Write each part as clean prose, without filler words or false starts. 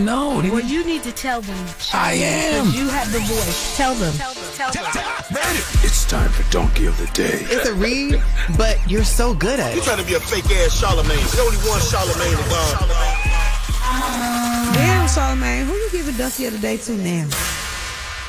know. Well, you need to tell them. I am. Because you have the voice. Tell them. It's time for Donkey of the Day. It's a read, but you're so good at it. You trying to be a fake-ass Charlamagne. There's only one Charlamagne to God. Damn, Charlamagne. Who you giving Donkey of the Day to now?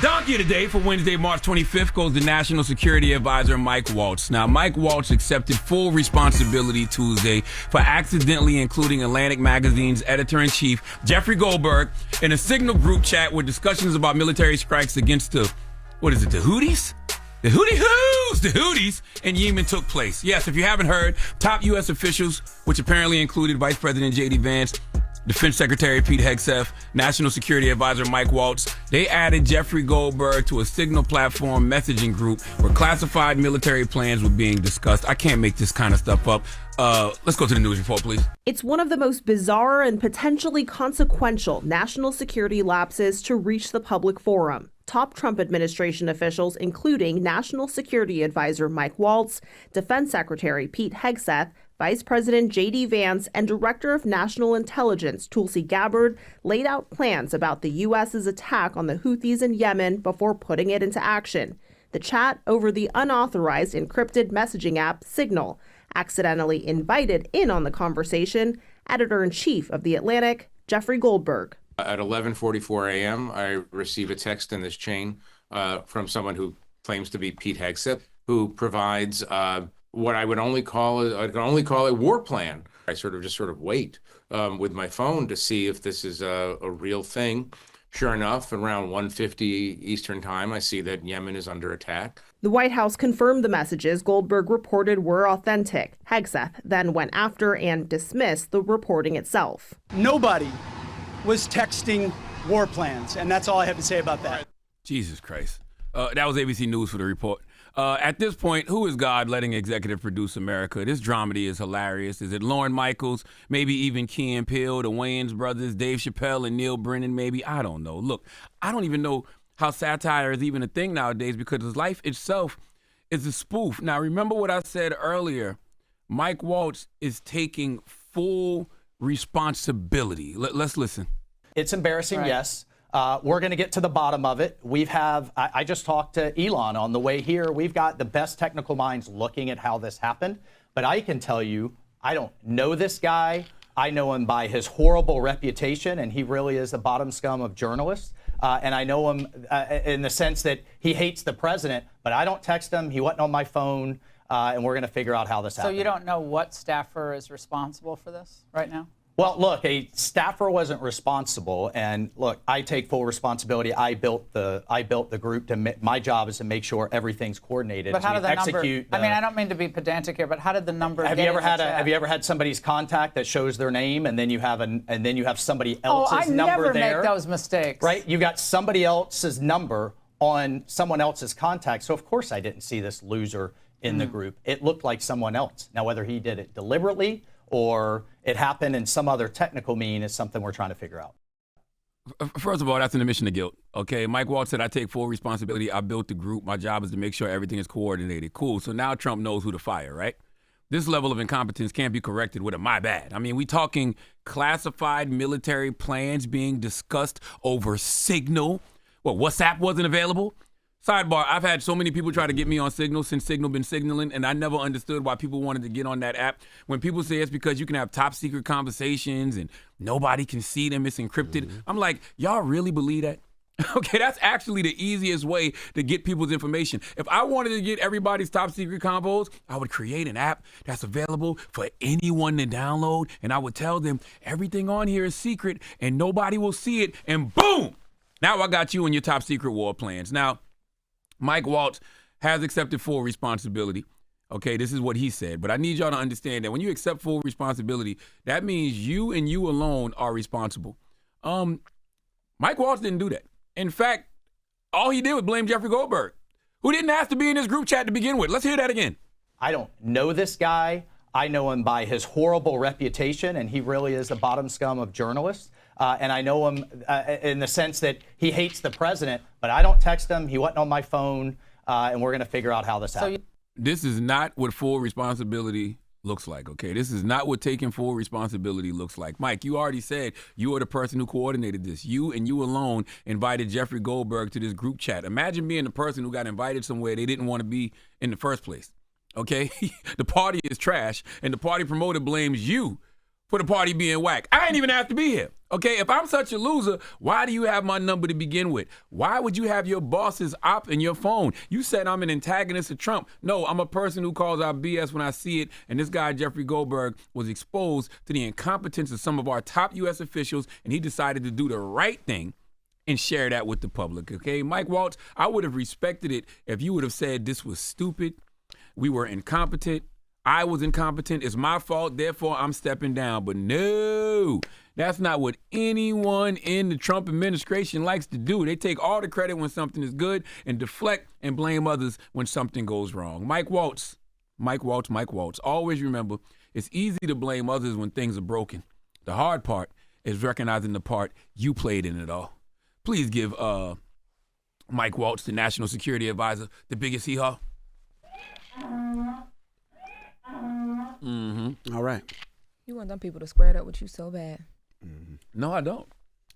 Donkey of the Day for Wednesday, March 25th goes to National Security Advisor Mike Waltz. Now, Mike Waltz accepted full responsibility Tuesday for accidentally including Atlantic Magazine's editor-in-chief, Jeffrey Goldberg, in a Signal group chat with discussions about military strikes against the Houthis? The Houthis in Yemen took place. Yes, if you haven't heard, top U.S. officials, which apparently included Vice President J.D. Vance, Defense Secretary Pete Hegseth, National Security Advisor Mike Waltz, they added Jeffrey Goldberg to a Signal platform messaging group where classified military plans were being discussed. I can't make this kind of stuff up. Let's go to the news report, please. It's one of the most bizarre and potentially consequential national security lapses to reach the public forum. Top Trump administration officials, including National Security Advisor Mike Waltz, Defense Secretary Pete Hegseth, Vice President J.D. Vance, and Director of National Intelligence Tulsi Gabbard laid out plans about the U.S.'s attack on the Houthis in Yemen before putting it into action. The chat over the unauthorized encrypted messaging app Signal accidentally invited in on the conversation Editor-in-Chief of The Atlantic, Jeffrey Goldberg. At 11:44 a.m., I receive a text in this chain from someone who claims to be Pete Hegseth, who provides what I could only call a war plan. I sort of wait with my phone to see if this is a real thing. Sure enough, around 1:50 Eastern time, I see that Yemen is under attack. The White House confirmed the messages Goldberg reported were authentic. Hegseth then went after and dismissed the reporting itself. Nobody was texting war plans, and that's all I have to say about that. Jesus Christ. That was ABC News for the report. At this point, who is God letting executive produce America? This dramedy is hilarious. Is it Lorne Michaels, maybe even Key and Peele, the Wayans brothers, Dave Chappelle and Neil Brennan, maybe? I don't know. Look, I don't even know how satire is even a thing nowadays because his life itself is a spoof. Now, remember what I said earlier. Mike Waltz is taking full responsibility. Let's listen. It's embarrassing, right. Yes. We're going to get to the bottom of it. I just talked to Elon on the way here. We've got the best technical minds looking at how this happened. But I can tell you, I don't know this guy. I know him by his horrible reputation, and he really is the bottom scum of journalists. And I know him in the sense that he hates the president, but I don't text him. He wasn't on my phone, and we're going to figure out how this happened. So you don't know what staffer is responsible for this right now? Well, look, a staffer wasn't responsible, and look, I take full responsibility. I built the group. My job is to make sure everything's coordinated. But how did the number? I mean, I don't mean to be pedantic here, but how did the number? Have you ever had somebody's contact that shows their name, and then you have somebody else's number there? Oh, I never make those mistakes. Right? You got somebody else's number on someone else's contact. So of course I didn't see this loser in the group. It looked like someone else. Now whether he did it deliberately or it happened in some other technical mean is something we're trying to figure out. First of all, that's an admission of guilt. Okay, Mike Waltz said, I take full responsibility. I built the group. My job is to make sure everything is coordinated. Cool. So now Trump knows who to fire, right? This level of incompetence can't be corrected with a my bad. I mean, we talking classified military plans being discussed over Signal. What, WhatsApp wasn't available? Sidebar, I've had so many people try to get me on Signal since Signal been signaling, and I never understood why people wanted to get on that app. When people say it's because you can have top secret conversations and nobody can see them, it's encrypted. I'm like, y'all really believe that? Okay, that's actually the easiest way to get people's information. If I wanted to get everybody's top secret combos, I would create an app that's available for anyone to download, and I would tell them everything on here is secret and nobody will see it, and boom! Now I got you and your top secret war plans. Now, Mike Waltz has accepted full responsibility. Okay, this is what he said. But I need y'all to understand that when you accept full responsibility, that means you and you alone are responsible. Mike Waltz didn't do that. In fact, all he did was blame Jeffrey Goldberg, who didn't ask to be in this group chat to begin with. Let's hear that again. I don't know this guy. I know him by his horrible reputation, and he really is the bottom scum of journalists. And I know him in the sense that he hates the president, but I don't text him. He wasn't on my phone, and we're going to figure out how this happened. This is not what full responsibility looks like, okay? This is not what taking full responsibility looks like. Mike, you already said you were the person who coordinated this. You and you alone invited Jeffrey Goldberg to this group chat. Imagine being the person who got invited somewhere they didn't want to be in the first place, okay? The party is trash, and the party promoter blames you for the party being whack. I ain't even have to be here, okay? If I'm such a loser, why do you have my number to begin with? Why would you have your boss's op in your phone? You said I'm an antagonist of Trump. No, I'm a person who calls out BS when I see it, and this guy, Jeffrey Goldberg, was exposed to the incompetence of some of our top U.S. officials, and he decided to do the right thing and share that with the public, okay? Mike Waltz, I would have respected it if you would have said this was stupid, we were incompetent, I was incompetent, it's my fault, therefore I'm stepping down. But no, that's not what anyone in the Trump administration likes to do. They take all the credit when something is good and deflect and blame others when something goes wrong. Mike Waltz. Always remember, it's easy to blame others when things are broken. The hard part is recognizing the part you played in it all. Please give Mike Waltz, the National Security Advisor, the biggest hee-haw. All right. You want them people to square it up with you so bad. No, I don't.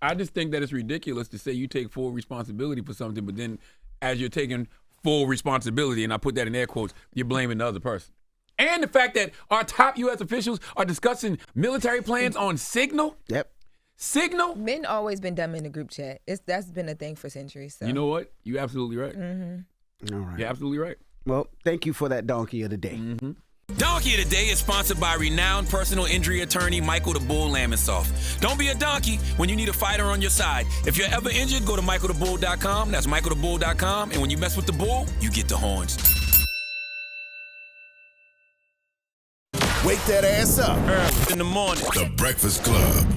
I just think that it's ridiculous to say you take full responsibility for something, but then as you're taking full responsibility, and I put that in air quotes, you're blaming the other person. And the fact that our top U.S. officials are discussing military plans on Signal. Yep. Signal? Men always been dumb in the group chat. That's been a thing for centuries. So. You know what? You're absolutely right. All right. You're absolutely right. Well, thank you for that donkey of the day. Donkey of the Day is sponsored by renowned personal injury attorney Michael the Bull Lamonsoff. Don't be a donkey when you need a fighter on your side. If you're ever injured, go to michaelthebull.com. That's michaelthebull.com. And when you mess with the bull, you get the horns. Wake that ass up. Early in the morning. The Breakfast Club.